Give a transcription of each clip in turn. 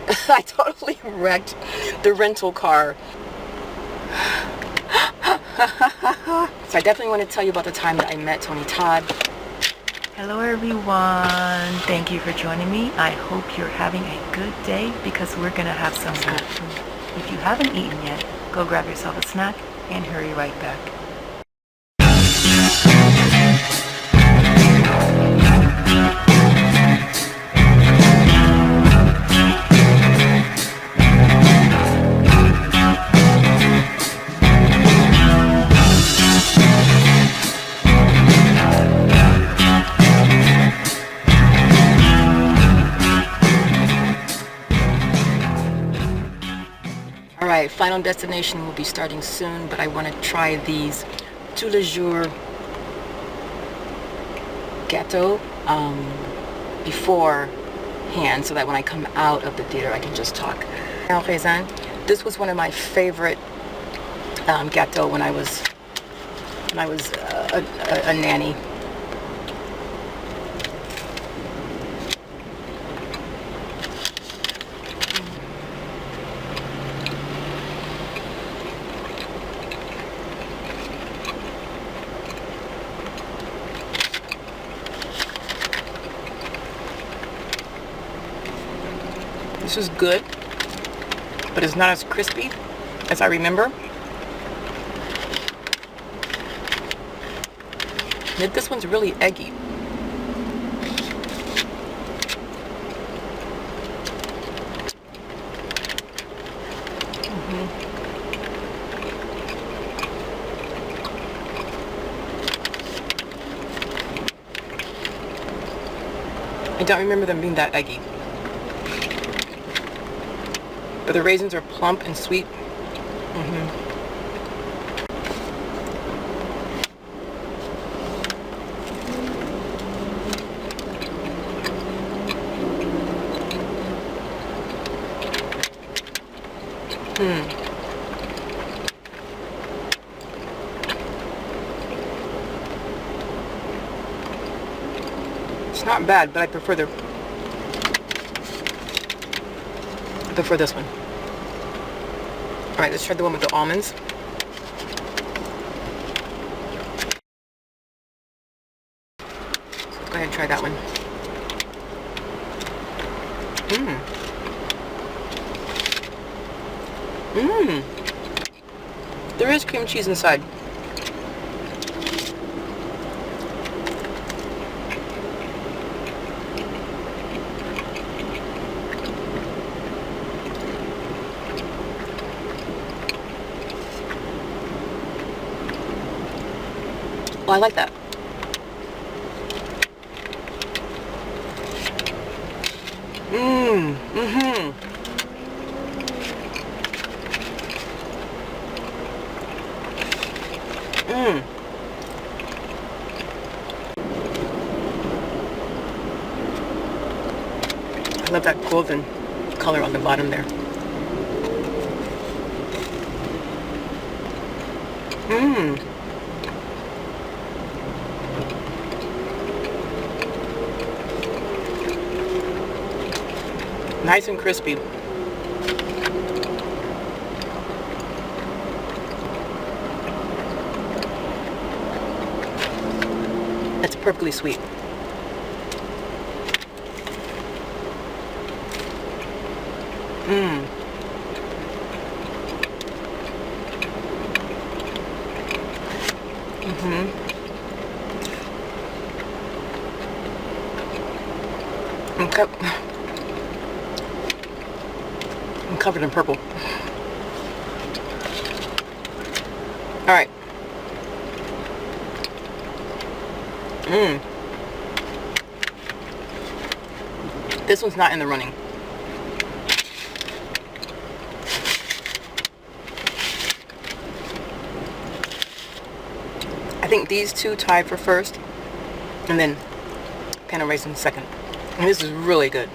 I totally wrecked the rental car. So I definitely want to tell you about the time that I met Todd. Hello everyone. Thank you for joining me. I hope you're having a good day because we're gonna have some good food. If you haven't eaten yet, go grab yourself a snack and hurry right back. Alright, final destination will be starting soon, but I want to try these tous les jours gâteaux beforehand so that when I come out of the theater I can just talk. Now, raisin. This was one of my favorite gâteaux when I was a nanny. This is good, but it's not as crispy as I remember. This one's really eggy. I don't remember them being that eggy. But the raisins are plump and sweet. It's not bad, but I prefer this one. Alright, let's try the one with the almonds. So go ahead and try that one. There is cream cheese inside. Oh, I like that. I love that golden color on the bottom there. Nice and crispy. It's perfectly sweet. I'm covered in purple. All right. This one's not in the running. I think these two tie for first, and then pan of raisin second. And this is really good.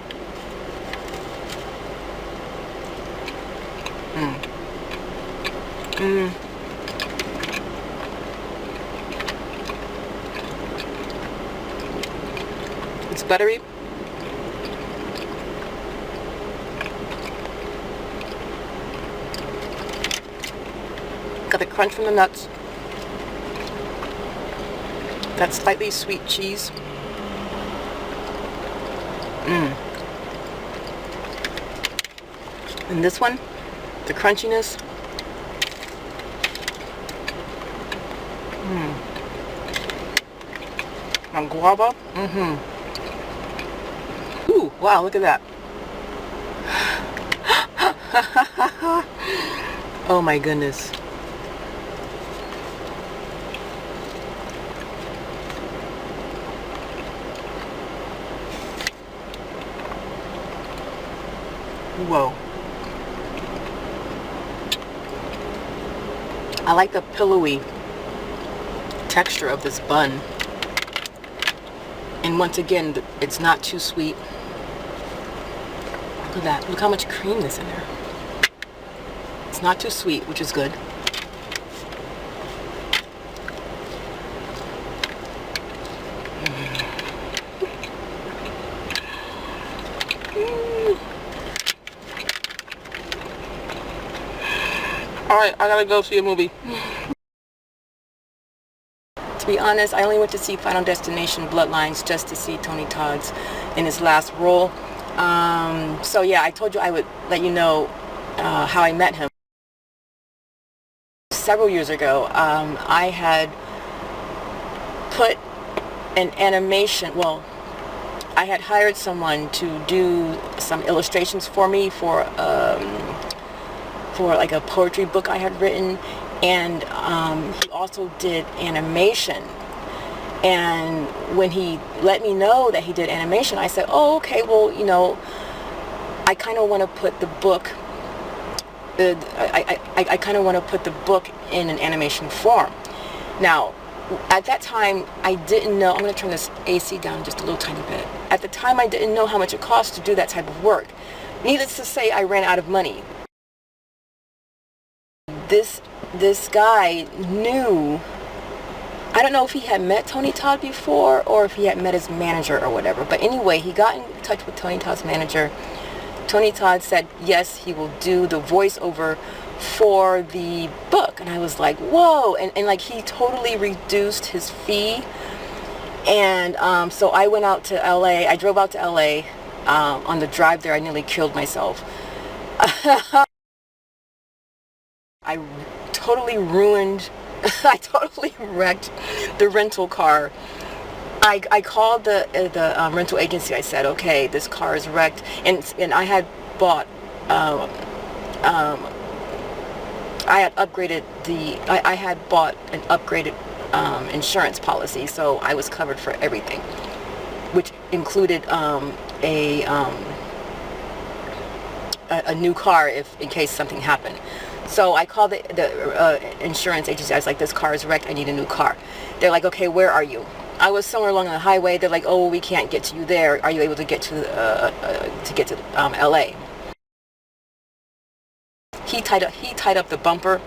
It's buttery. got the crunch from the nuts. That slightly sweet cheese. And this one, the crunchiness. On guava. Ooh, wow, look at that. Oh my goodness. Whoa. I like the pillowy texture of this bun. And once again, it's not too sweet. Look at that. Look how much cream is in there. It's not too sweet, which is good. Alright, I gotta go see a movie. To be honest, I only went to see Final Destination Bloodlines just to see Tony Todd's in his last role. So yeah, I told you I would let you know how I met him. Several years ago, I had put an animation, well, I had hired someone to do some illustrations for me for like a poetry book I had written, and he also did animation. And when he let me know that he did animation, I said, oh, okay, well, you know, I kind of want to put the book, I kind of want to put the book in an animation form. Now, at that time, I didn't know, I'm going to turn this AC down just a little tiny bit. At the time, I didn't know how much it cost to do that type of work. Needless to say, I ran out of money. This guy knew, I don't know if he had met Tony Todd before or if he had met his manager or whatever, but anyway, he got in touch with Tony Todd's manager. Tony Todd said yes, he will do the voiceover for the book, and I was like, whoa, and like he totally reduced his fee. And so I went out to LA. I drove out to LA. On the drive there, I nearly killed myself. I totally ruined, I totally wrecked the rental car. I called the rental agency. I said, okay, this car is wrecked, and I had bought, I had upgraded I had bought an upgraded insurance policy, so I was covered for everything, which included a new car in case something happened. So I called the insurance agency. I was like, this car is wrecked. I need a new car. They're like, okay, where are you? I was somewhere along the highway. They're like, oh, we can't get to you there. Are you able to get to LA? He tied up the bumper.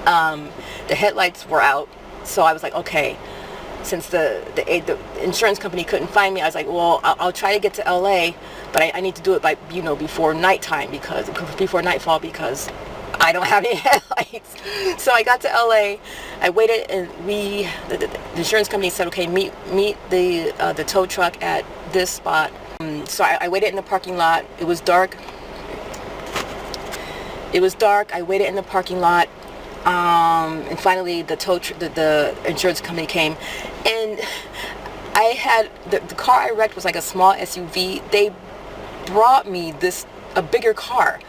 The headlights were out. So I was like, okay. Since the insurance company couldn't find me, I was like, well, I'll try to get to LA, but I need to do it by, before nighttime, before nightfall, because I don't have any headlights. So I got to LA. I waited, and the insurance company said, okay, meet the tow truck at this spot. So I waited in the parking lot. It was dark. I waited in the parking lot. And finally the insurance company came, and I had the car I wrecked was like a small SUV. They brought me a bigger car.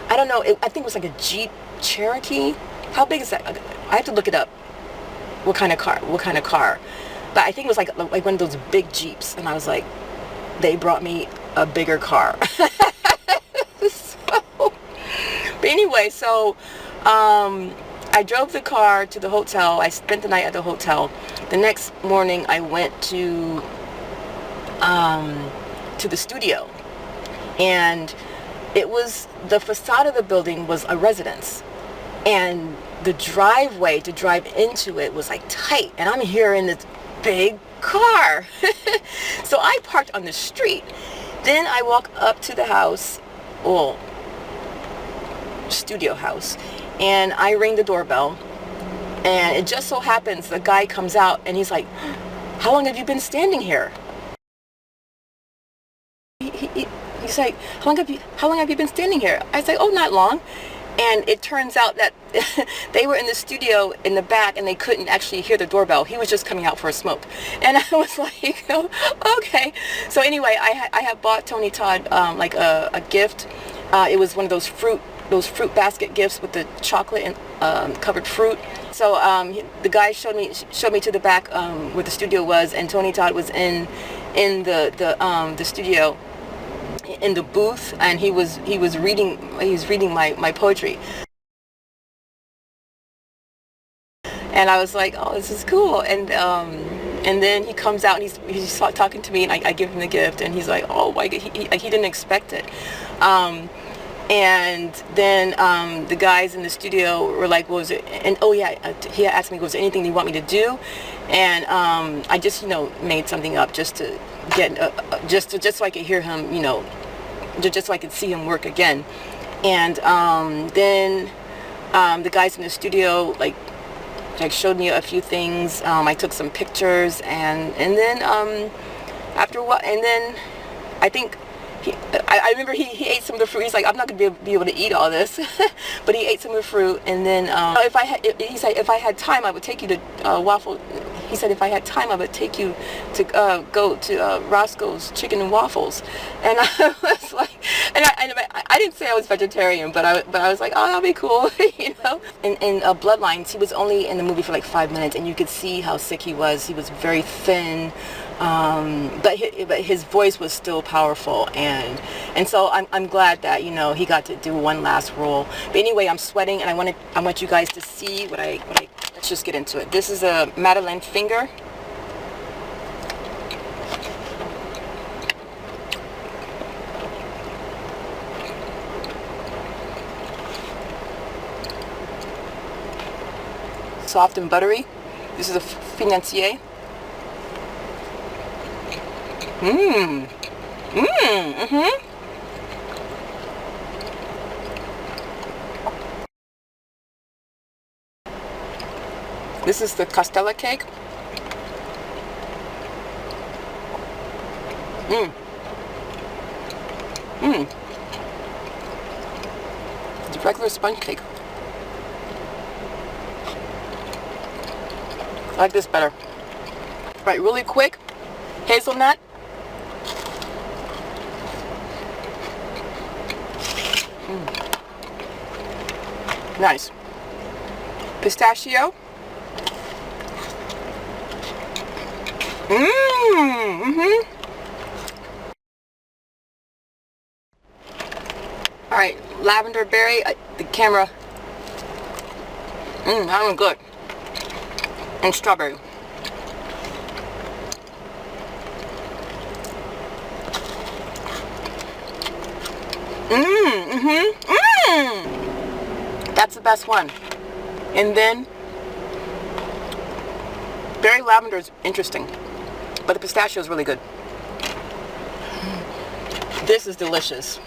I don't know, I think it was like a Jeep Cherokee. How big is that? I have to look it up. What kind of car? But I think it was like one of those big Jeeps, and I was like, they brought me a bigger car. But anyway, so I drove the car to the hotel. I spent the night at the hotel. The next morning, I went to the studio, and the facade of the building was a residence, and the driveway to drive into it was like tight, and I'm here in this big car. So I parked on the street. Then I walk up to the house, studio house, And I ring the doorbell, and it just so happens the guy comes out and he's like, "How long have you been standing here?" He's like, how long have you been standing here? I say, "Oh, not long." And it turns out that they were in the studio in the back and they couldn't actually hear the doorbell. He was just coming out for a smoke. And I was like, oh, okay. So anyway, I have bought Tony Todd like a gift. It was one of those fruit basket gifts with the chocolate and covered fruit. So the guy showed me to the back where the studio was, and Tony Todd was in the studio, in the booth, and he was reading my poetry. And I was like, oh, this is cool. And then he comes out and he's talking to me, and I give him the gift, and he's like, oh my God, he didn't expect it. And then the guys in the studio were like, what was it? And oh yeah, he asked me, was there anything you want me to do? And I just made something up just to get just so I could hear him, just so I could see him work again. And then the guys in the studio like showed me a few things. I took some pictures, and then after a while, and then I think I remember he ate some of the fruit. He's like, I'm not gonna be able to eat all this, but he ate some of the fruit. And then he said if I had time, I would take you to waffle. He said if I had time, I would take you to go to Roscoe's Chicken and Waffles. And I was like, and I didn't say I was vegetarian, but I was like, oh, that'll be cool, In Bloodlines, he was only in the movie for like 5 minutes, and you could see how sick he was. He was very thin. But his voice was still powerful, and so I'm glad that he got to do one last role. But anyway, I'm sweating, and I want you guys to see what I let's just get into it. This is a madeleine finger. Soft and buttery. This is a financier. This is the castella cake. It's a regular sponge cake. I like this better. Right, really quick. Hazelnut. Nice. Pistachio. All right, lavender berry. The camera. That one's good. And strawberry. That's the best one. And then berry lavender is interesting, but the pistachio is really good. This is delicious.